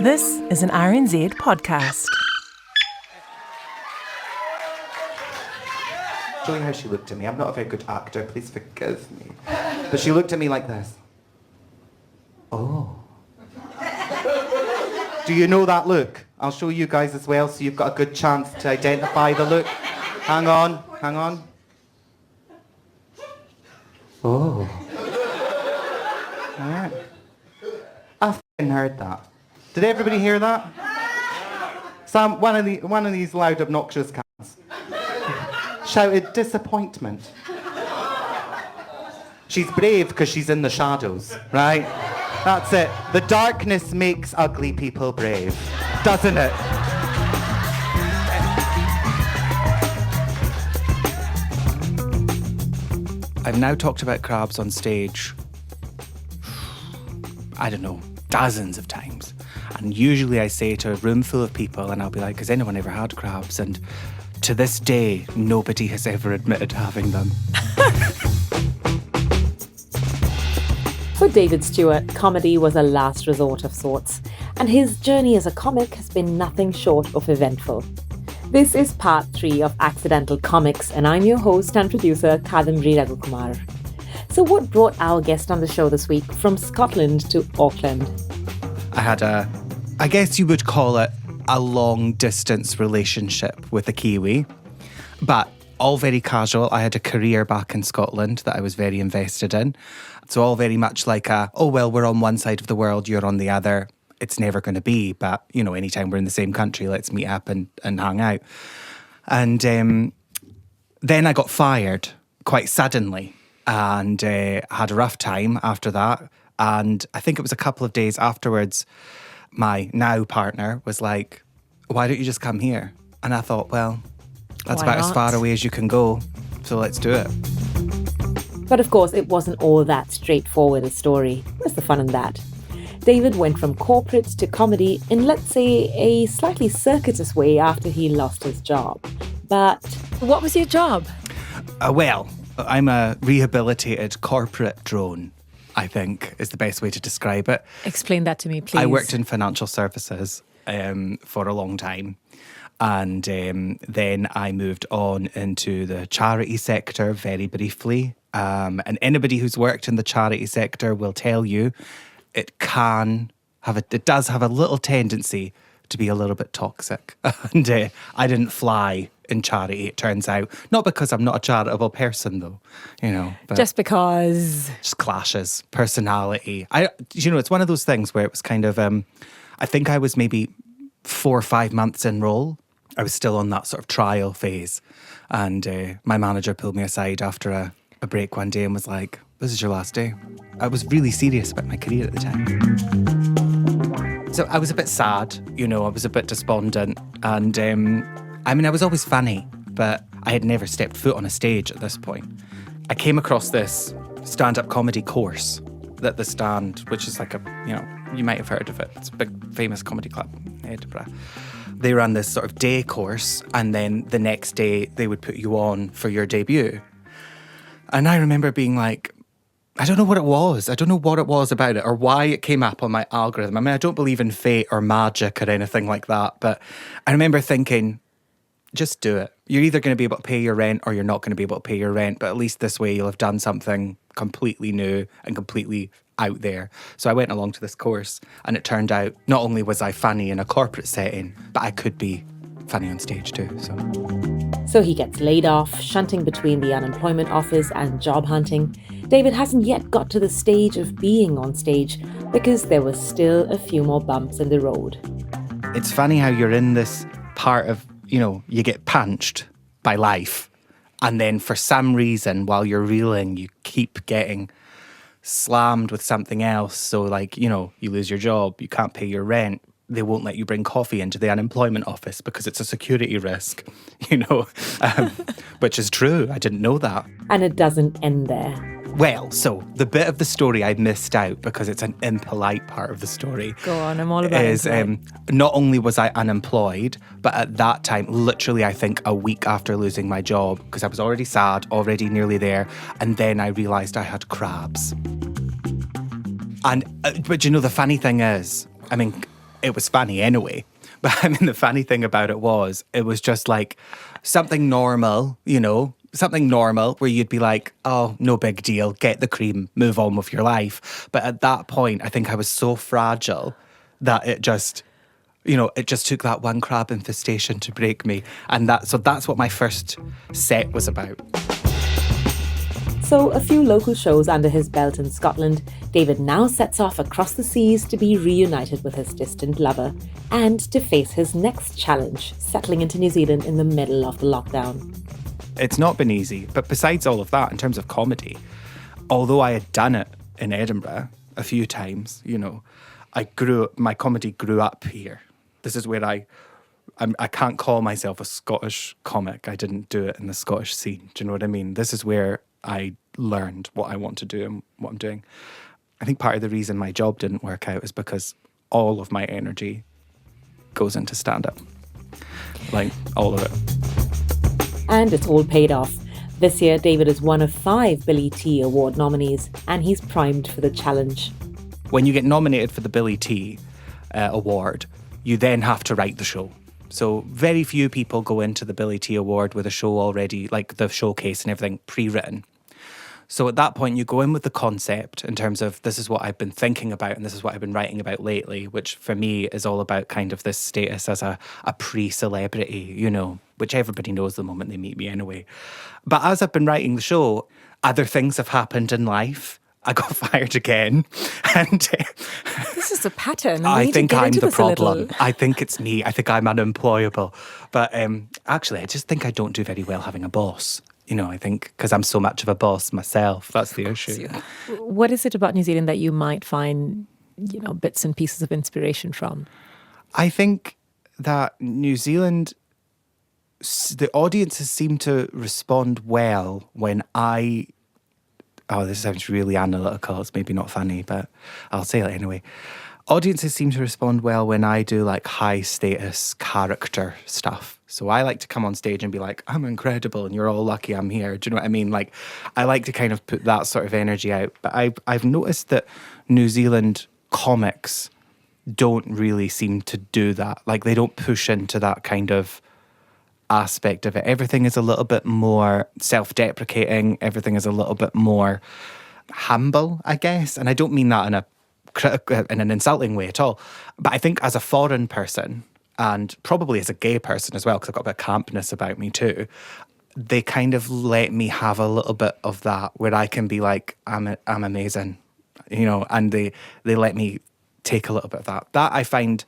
This is an RNZ podcast. Show you how she looked at me. I'm not a very good actor, please forgive me. But she looked at me like this. Oh. Do you know that look? I'll show you guys as well so you've got a good chance to identify the look. Hang on. Oh. Alright. I f***ing heard that. Did everybody hear that? Sam, one of these loud, obnoxious cats shouted disappointment. She's brave because she's in the shadows, right? That's it. The darkness makes ugly people brave, doesn't it? I've now talked about crabs on stage, I don't know, dozens of times. And usually I say to a room full of people, and I'll be like, has anyone ever had crabs? And to this day, nobody has ever admitted having them. For David Stuart, comedy was a last resort of sorts, and his journey as a comic has been nothing short of eventful. This is part 3 of Accidental Comics, and I'm your host and producer, Kadambari Raghukumar. So what brought our guest on the show this week from Scotland to Auckland? I had I guess you would call it a long-distance relationship with a Kiwi, but all very casual. I had a career back in Scotland that I was very invested in. So all very much like we're on one side of the world, you're on the other. It's never going to be, but, you know, anytime we're in the same country, let's meet up and hang out. And then I got fired quite suddenly and had a rough time after that. And I think it was a couple of days afterwards, my now partner was like, why don't you just come here? And I thought, well, that's Why about not? as far away as you can go, so let's do it. But of course, it wasn't all that straightforward a story. Where's the fun in that? David went from corporate to comedy in, let's say, a slightly circuitous way after he lost his job. But What was your job? Well, I'm a rehabilitated corporate drone, I think, is the best way to describe it. Explain that to me, please. I worked in financial services for a long time. And then I moved on into the charity sector very briefly. And anybody who's worked in the charity sector will tell you it does have a little tendency to be a little bit toxic. And I didn't fly in charity, it turns out. Not because I'm not a charitable person, though, you know. But Just because. just clashes, personality. It's one of those things where it was kind of, I think I was maybe 4 or 5 months in role. I was still on that sort of trial phase. And my manager pulled me aside after a break one day and was like, this is your last day. I was really serious about my career at the time. So I was a bit sad, I was a bit despondent. And I was always funny, but I had never stepped foot on a stage at this point. I came across this stand-up comedy course that the Stand, which is like you might have heard of it. It's a big famous comedy club in Edinburgh. They ran this sort of day course, and then the next day they would put you on for your debut. And I remember being like, I don't know what it was. I don't know what it was about it or why it came up on my algorithm. I don't believe in fate or magic or anything like that. But I remember thinking, just do it. You're either going to be able to pay your rent or you're not going to be able to pay your rent. But at least this way you'll have done something completely new and completely out there. So I went along to this course, and it turned out not only was I funny in a corporate setting, but I could be funny on stage too. So he gets laid off, shunting between the unemployment office and job hunting. David hasn't yet got to the stage of being on stage because there were still a few more bumps in the road. It's funny how you're in this part of, you get punched by life, and then for some reason, while you're reeling, you keep getting slammed with something else. So you lose your job, you can't pay your rent, they won't let you bring coffee into the unemployment office because it's a security risk, which is true. I didn't know that. And it doesn't end there. Well, so the bit of the story I missed out because it's an impolite part of the story. Go on, I'm all about it. Not only was I unemployed, but at that time, literally, I think a week after losing my job, because I was already sad, already nearly there, and then I realised I had crabs. And but the funny thing is, it was funny anyway. But I mean, the funny thing about it was just like something normal, you know, something normal where you'd be like, oh, no big deal, get the cream, move on with your life. But at that point, I think I was so fragile that it just, you know, it just took that one crab infestation to break me. And that's what my first set was about. So, a few local shows under his belt in Scotland, David now sets off across the seas to be reunited with his distant lover and to face his next challenge, settling into New Zealand in the middle of the lockdown. It's not been easy, but besides all of that, in terms of comedy, although I had done it in Edinburgh a few times, you know, my comedy grew up here. This is where I can't call myself a Scottish comic. I didn't do it in the Scottish scene. Do you know what I mean? This is where I learned what I want to do and what I'm doing. I think part of the reason my job didn't work out is because all of my energy goes into stand-up. Like, all of it. And it's all paid off. This year, David is one of 5 Billy T Award nominees, and he's primed for the challenge. When you get nominated for the Billy T Award, you then have to write the show. So very few people go into the Billy T Award with a show already, like the showcase and everything, pre-written. So at that point, you go in with the concept in terms of this is what I've been thinking about and this is what I've been writing about lately, which for me is all about kind of this status as a pre-celebrity, you know, which everybody knows the moment they meet me anyway. But as I've been writing the show, other things have happened in life. I got fired again. And This is a pattern. I think I'm the problem. Little. I think it's me. I think I'm unemployable. But actually, I just think I don't do very well having a boss. You know, I think because I'm so much of a boss myself, that's the issue. What is it about New Zealand that you might find, you know, bits and pieces of inspiration from? I think that New Zealand, the audiences seem to respond well when this sounds really analytical, it's maybe not funny, but I'll say it anyway. Audiences seem to respond well when I do like high status character stuff. So I like to come on stage and be like, I'm incredible and you're all lucky I'm here. Do you know what I mean? Like, I like to kind of put that sort of energy out. But I've noticed that New Zealand comics don't really seem to do that. Like, they don't push into that kind of aspect of it. Everything is a little bit more self-deprecating. Everything is a little bit more humble, I guess. And I don't mean that in an insulting way at all. But I think as a foreign person, and probably as a gay person as well, because I've got a bit of campness about me too, they kind of let me have a little bit of that where I can be like, I'm amazing, you know, and they let me take a little bit of that. That I find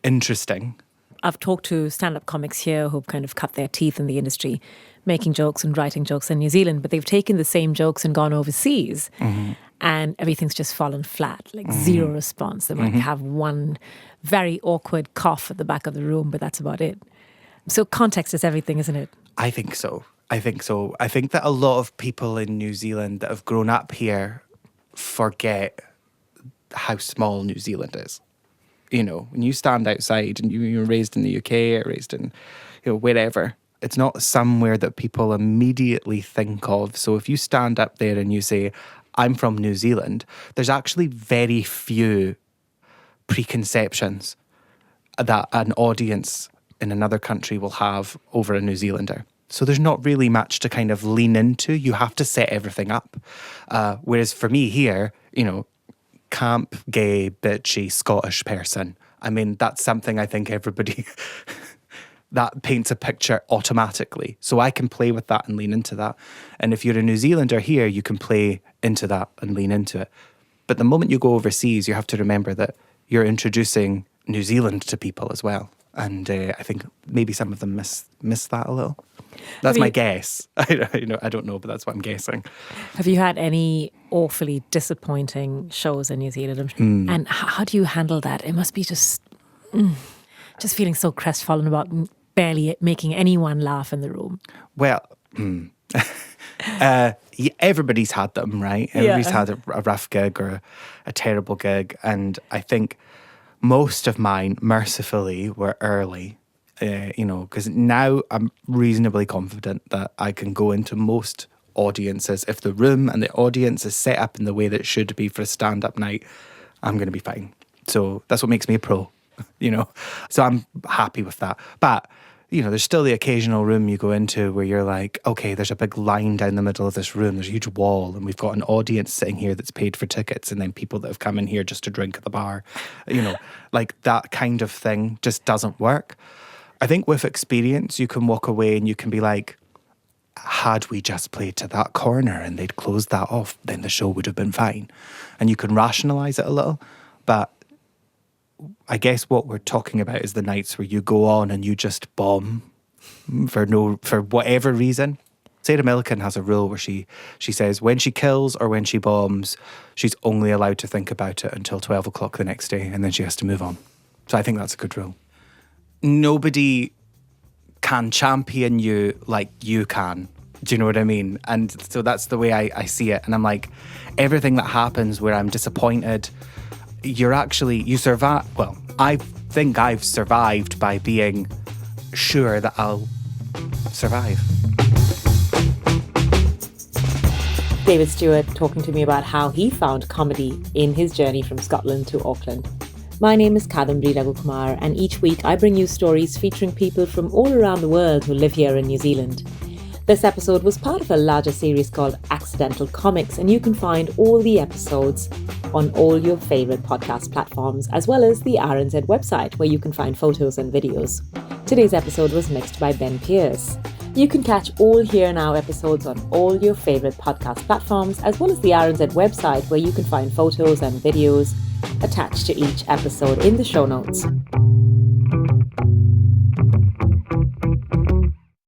interesting. I've talked to stand-up comics here who've kind of cut their teeth in the industry, making jokes and writing jokes in New Zealand, but they've taken the same jokes and gone overseas. Mm-hmm. And everything's just fallen flat, like zero response. They might have one very awkward cough at the back of the room, but that's about it. So context is everything, isn't it? I think so. I think that a lot of people in New Zealand that have grown up here forget how small New Zealand is. You know, when you stand outside and you're raised in the UK or raised in, you know, wherever, it's not somewhere that people immediately think of. So if you stand up there and you say, I'm from New Zealand, there's actually very few preconceptions that an audience in another country will have over a New Zealander. So there's not really much to kind of lean into. You have to set everything up. Whereas for me here, you know, camp, gay, bitchy, Scottish person, I mean, that's something I think everybody... that paints a picture automatically. So I can play with that and lean into that. And if you're a New Zealander here, you can play into that and lean into it. But the moment you go overseas, you have to remember that you're introducing New Zealand to people as well. And I think maybe some of them miss that a little. That's my guess. I don't know, but that's what I'm guessing. Have you had any awfully disappointing shows in New Zealand? And how do you handle that? It must be just feeling so crestfallen about barely making anyone laugh in the room. Well, everybody's had them, right? Everybody's had a rough gig or a terrible gig. And I think most of mine, mercifully, were early, because now I'm reasonably confident that I can go into most audiences. If the room and the audience is set up in the way that it should be for a stand-up night, I'm going to be fine. So that's what makes me a pro. So I'm happy with that. But, there's still the occasional room you go into where you're like, okay, there's a big line down the middle of this room. There's a huge wall and we've got an audience sitting here that's paid for tickets and then people that have come in here just to drink at the bar. Like that kind of thing just doesn't work. I think with experience, you can walk away and you can be like, had we just played to that corner and they'd closed that off, then the show would have been fine. And you can rationalise it a little. But I guess what we're talking about is the nights where you go on and you just bomb for whatever reason. Sarah Millican has a rule where she says when she kills or when she bombs, she's only allowed to think about it until 12 o'clock the next day and then she has to move on. So I think that's a good rule. Nobody can champion you like you can. Do you know what I mean? And so that's the way I see it. And I'm like, everything that happens where I'm disappointed, you survive. Well, I think I've survived by being sure that I'll survive. David Stuart talking to me about how he found comedy in his journey from Scotland to Auckland. My name is Kadambari Raghukumar, and each week I bring you stories featuring people from all around the world who live here in New Zealand. This episode was part of a larger series called Accidental Comics, and you can find all the episodes on all your favourite podcast platforms, as well as the RNZ website, where you can find photos and videos. Today's episode was mixed by Ben Pierce. You can catch all Here Now episodes on all your favourite podcast platforms, as well as the RNZ website, where you can find photos and videos attached to each episode in the show notes.